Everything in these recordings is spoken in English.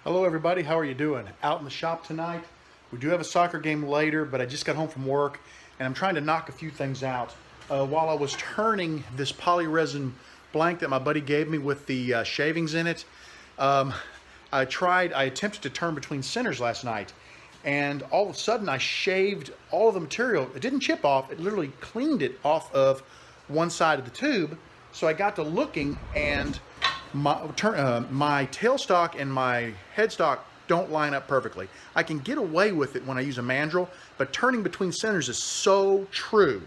Hello everybody, how are you doing? Out in the shop tonight. We do have a soccer game later, but I just got home from work and I'm trying to knock a few things out. While I was turning this polyresin blank that my buddy gave me with the shavings in it, I attempted to turn between centers last night, and all of a sudden I shaved all of the material. It didn't chip off, it literally cleaned it off of one side of the tube. So I got to looking, and my tailstock and my headstock don't line up perfectly. I can get away with it when I use a mandrel, but turning between centers is so true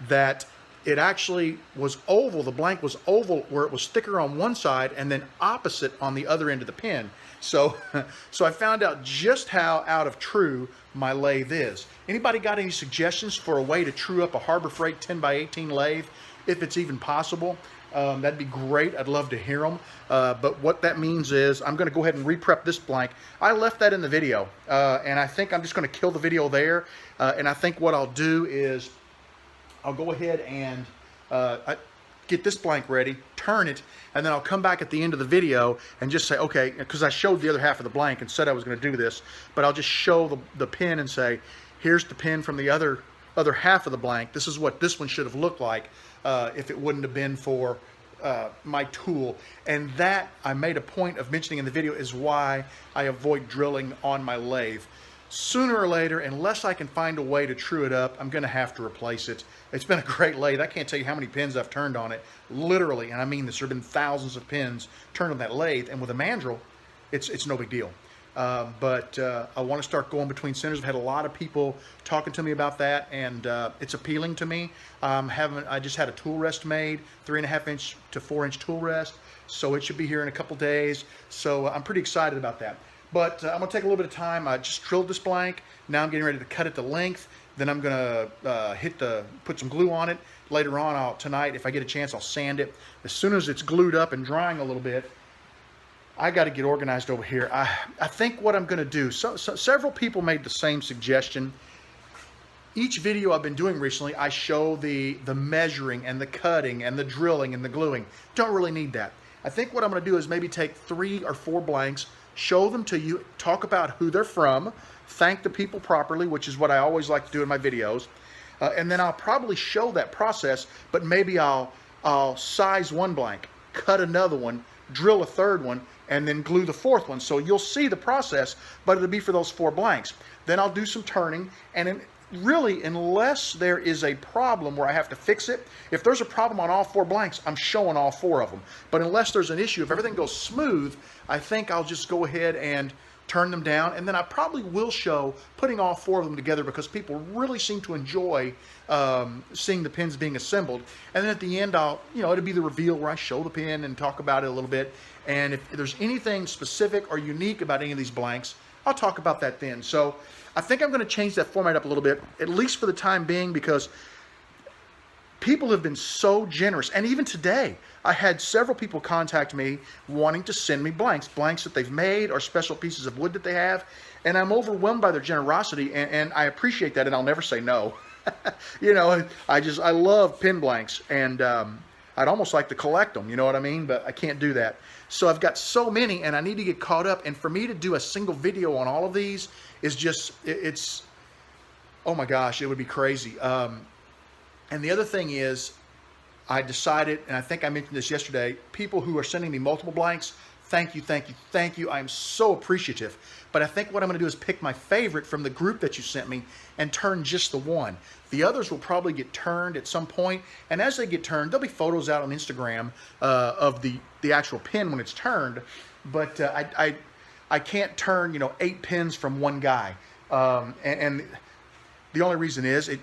that it actually was oval. The blank was oval where it was thicker on one side and then opposite on the other end of the pin. So, so I found out just how out of true my lathe is. Anybody got any suggestions for a way to true up a Harbor Freight 10x18 lathe, if it's even possible? That'd be great. I'd love to hear them. But what that means is I'm going to go ahead and re-prep this blank. I left that in the video, and I think I'm just going to kill the video there. And I think what I'll do is I'll go ahead and get this blank ready, turn it, and then I'll come back at the end of the video and just say, okay, because I showed the other half of the blank and said I was going to do this, but I'll just show the pin and say, here's the pin from the other half of the blank. This is what this one should have looked like if it wouldn't have been for my tool. And that, I made a point of mentioning in the video, is why I avoid drilling on my lathe. Sooner or later, unless I can find a way to true it up, I'm going to have to replace it. It's been a great lathe. I can't tell you how many pins I've turned on it. Literally, and I mean this, there have been thousands of pins turned on that lathe, and with a mandrel, it's no big deal. But I want to start going between centers. I've had a lot of people talking to me about that, and it's appealing to me. I just had a tool rest made, 3.5 inch to 4 inch tool rest, so it should be here in a couple days. So I'm pretty excited about that. But I'm going to take a little bit of time. I just drilled this blank. Now I'm getting ready to cut it to length. Then I'm going to put some glue on it. Later on, tonight, if I get a chance, I'll sand it. As soon as it's glued up and drying a little bit, I got to get organized over here. I think what I'm going to do, several people made the same suggestion. Each video I've been doing recently, I show the measuring and the cutting and the drilling and the gluing. Don't really need that. I think what I'm going to do is maybe take 3 or 4 blanks, show them to you, talk about who they're from, thank the people properly, which is what I always like to do in my videos, and then I'll probably show that process, but maybe I'll size one blank, cut another one, drill a third one, and then glue the 4th one. So you'll see the process, but it'll be for those 4 blanks. Then I'll do some turning, and really, unless there is a problem where I have to fix it, if there's a problem on all 4 blanks, I'm showing all 4 of them. But unless there's an issue, if everything goes smooth, I think I'll just go ahead and turn them down, and then I probably will show putting all 4 of them together, because people really seem to enjoy seeing the pins being assembled. And then at the end, it'll be the reveal where I show the pin and talk about it a little bit. And if there's anything specific or unique about any of these blanks, I'll talk about that then. So I think I'm going to change that format up a little bit, at least for the time being, because people have been so generous. And even today, I had several people contact me wanting to send me blanks that they've made or special pieces of wood that they have. And I'm overwhelmed by their generosity, and I appreciate that, and I'll never say no. I love pin blanks, and I'd almost like to collect them, you know what I mean? But I can't do that. So I've got so many, and I need to get caught up. And for me to do a single video on all of these is just, it's, oh my gosh, it would be crazy. And the other thing is, I decided, and I think I mentioned this yesterday, people who are sending me multiple blanks, thank you, thank you, thank you. I am so appreciative. But I think what I'm going to do is pick my favorite from the group that you sent me and turn just the one. The others will probably get turned at some point, and as they get turned, there'll be photos out on Instagram of the actual pin when it's turned. But I can't turn 8 pins from one guy, and the only reason is it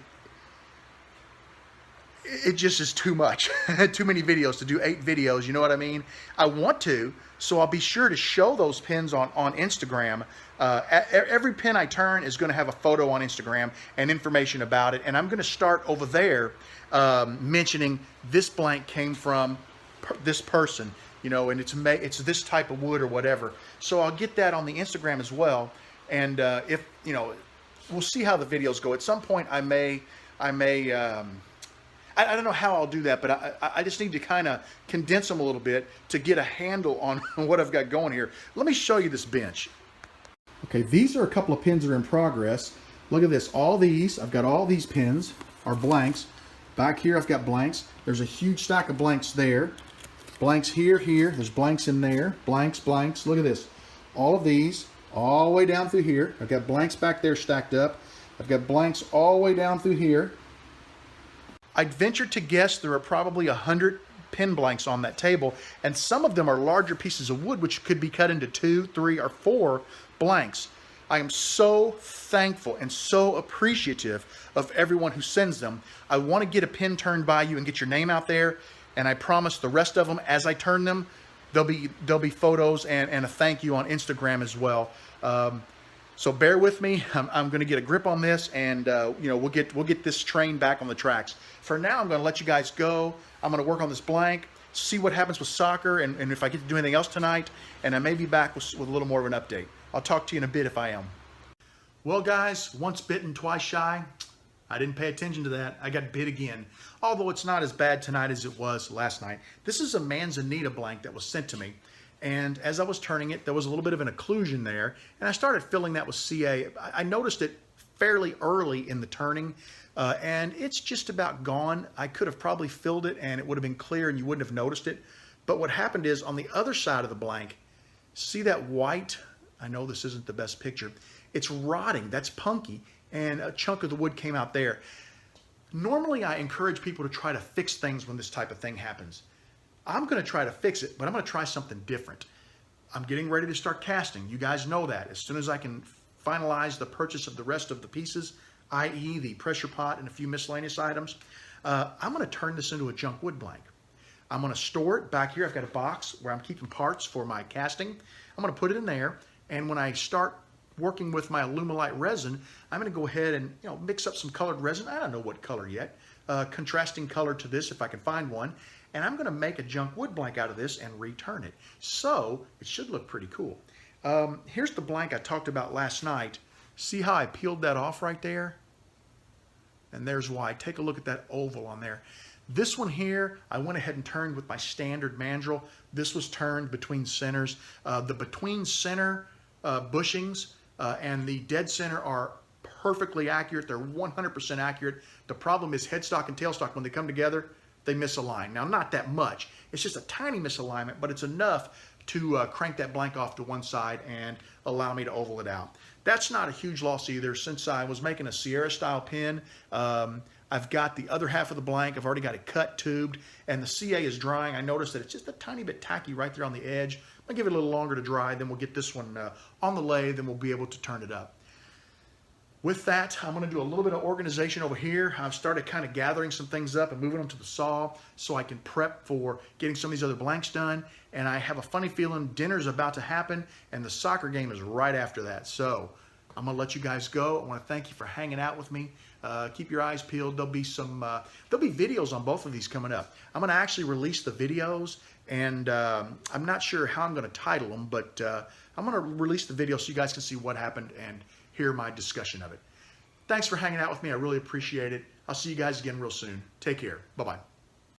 just is too much. Too many videos to do 8 videos, you know what I mean? I want to, so I'll be sure to show those pins on Instagram. Every pin I turn is going to have a photo on Instagram and information about it, and I'm going to start over there mentioning this blank came from this person, and it's this type of wood or whatever. So I'll get that on the Instagram as well, and we'll see how the videos go. At some point I may I don't know how I'll do that, but I just need to kind of condense them a little bit to get a handle on what I've got going here. Let me show you this bench. Okay, these are a couple of pins that are in progress. Look at this. I've got all these pins are blanks. Back here, I've got blanks. There's a huge stack of blanks there. Blanks here. There's blanks in there. Blanks. Look at this. All of these, all the way down through here. I've got blanks back there stacked up. I've got blanks all the way down through here. I'd venture to guess there are probably 100 pin blanks on that table, and some of them are larger pieces of wood, which could be cut into 2, 3, or 4 blanks. I am so thankful and so appreciative of everyone who sends them. I want to get a pin turned by you and get your name out there, and I promise the rest of them, as I turn them, there'll be photos and a thank you on Instagram as well. So bear with me. I'm going to get a grip on this, and we'll get this train back on the tracks. For now, I'm going to let you guys go. I'm going to work on this blank, see what happens with soccer, and if I get to do anything else tonight, and I may be back with a little more of an update. I'll talk to you in a bit if I am. Well, guys, once bitten, twice shy. I didn't pay attention to that. I got bit again. Although it's not as bad tonight as it was last night. This is a Manzanita blank that was sent to me. And as I was turning it, there was a little bit of an occlusion there. And I started filling that with CA. I noticed it fairly early in the turning. And it's just about gone. I could have probably filled it and it would have been clear and you wouldn't have noticed it. But what happened is on the other side of the blank, see that white? I know this isn't the best picture. It's rotting. That's punky. And a chunk of the wood came out there. Normally, I encourage people to try to fix things when this type of thing happens. I'm going to try to fix it, but I'm going to try something different. I'm getting ready to start casting. You guys know that. As soon as I can finalize the purchase of the rest of the pieces, i.e. the pressure pot and a few miscellaneous items, I'm going to turn this into a junk wood blank. I'm going to store it back here. I've got a box where I'm keeping parts for my casting. I'm going to put it in there, and when I start working with my Alumilite resin, I'm going to go ahead and mix up some colored resin. I don't know what color yet. Contrasting color to this if I can find one. And I'm going to make a junk wood blank out of this and return it. So it should look pretty cool. Here's the blank I talked about last night. See how I peeled that off right there? And there's why. Take a look at that oval on there. This one here, I went ahead and turned with my standard mandrel. This was turned between centers. The between center bushings and the dead center are perfectly accurate. They're 100% accurate. The problem is headstock and tailstock, when they come together, they misalign. Now, not that much. It's just a tiny misalignment, but it's enough to crank that blank off to one side and allow me to oval it out. That's not a huge loss either. Since I was making a Sierra style pin, I've got the other half of the blank. I've already got it cut, tubed, and the CA is drying. I noticed that it's just a tiny bit tacky right there on the edge. I'll give it a little longer to dry, then we'll get this one on the lathe, and we'll be able to turn it up. With that, I'm going to do a little bit of organization over here. I've started kind of gathering some things up and moving them to the saw so I can prep for getting some of these other blanks done. And I have a funny feeling dinner's about to happen and the soccer game is right after that. So I'm going to let you guys go. I want to thank you for hanging out with me. Keep your eyes peeled. There'll be videos on both of these coming up. I'm going to actually release the videos, and I'm not sure how I'm going to title them, but I'm going to release the video so you guys can see what happened and hear my discussion of it. Thanks for hanging out with me. I really appreciate it. I'll see you guys again real soon. Take care. Bye-bye.